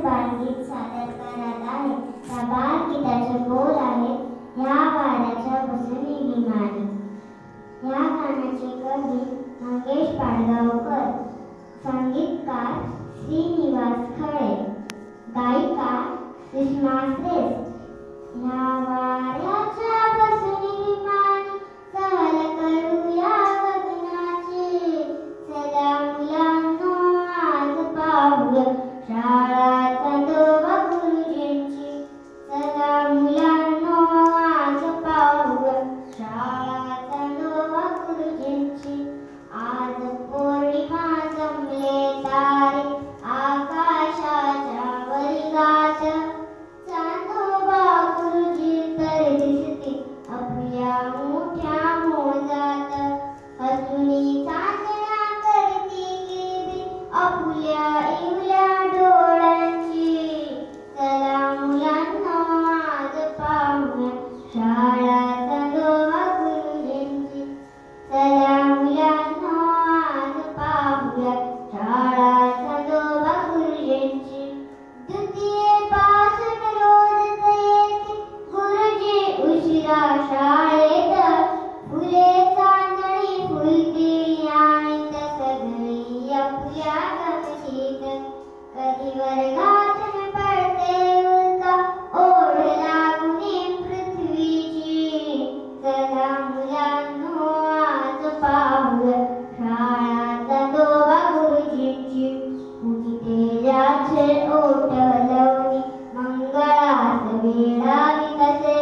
बालगीत सादर करत आहे. त्या बालगीताचे बोल आहेत या वाऱ्याच्या बसुनी विमानी. या गाण्याचे कवी मंगेश पाडगावकर, संगीतकार श्रीनिवास खळे, गायिका सुषमा श्रेष्ठ. या वाऱ्याच्या बसुनी विमानी सहल करूया गगनाची. चला मुलांनो आज पाहूया शाळा चांदोबा गुरुजींची. चला मुलांनो आज पाहूया शाळा चांदोबा गुरुजींची. आज पौर्णिमा जमले तारे आकाशाच्या वरगात. चांदोबा गुरुजी तर दिसते आपल्या मोठ्या मोजात. हसुनी चांदण्या करती किलबिल आपल्या इवल्या डोळ्यांची. चला मुलांनो आज पाहूया शाळा चांदोबा गुरुजींची. चला मुलांनो आज पाहूया शाळा चांदोबा गुरुजींची. द्वितीयेपासून रोज येते गुरुजी उशिरा शाळेत. फुले चांदणी फुलती आणि सगळी आपल्या गमतीत. कधी वर्गात पडते उल्का ओढ लागुनी पृथ्वीची. चला मुलांनो आज पाहूया शाळा चांदोबा गुरुजींची. कुणी तेजाचे ओठ लवणी मंगळास वेडावी तसे.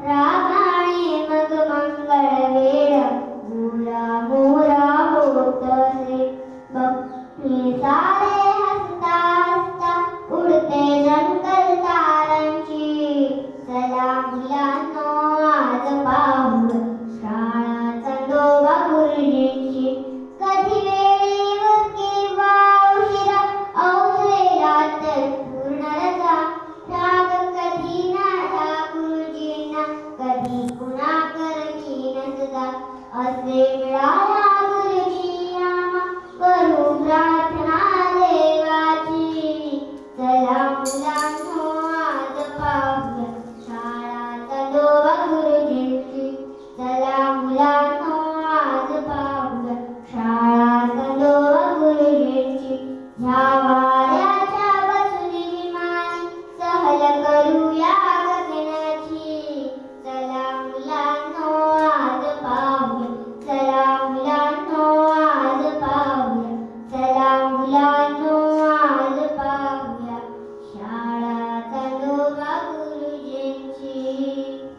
रागाने मग मंगळ वेळ मोरा मोरा होत असे. बघते सारे हसता हसता उडते जंगल तारांची. चला मुलांनो आज पाहूया शाळा चांदोबा गुरुजींची. कधी वेळेवर किंवा उशिरा अवसरेला तर पूर्ण रजा. राग कधी नाला गुरुजींना कधी कुणा करती नसता. असे मिळाला गुरुजी आम्हा करू प्रार्थना देवाची. चला मुलांनो आज पाहूया शाळा चांदोबा गुरुजींची. चला मुलांनो आज पाहूया शाळा चांदोबा गुरुजींची. ह्या वाऱ्याच्या बसुनी विमानी सहल करूया गगनाची. चला मुलांनो आज पाहूया. चला मुलांनो आज पाहूया. चला मुलांनो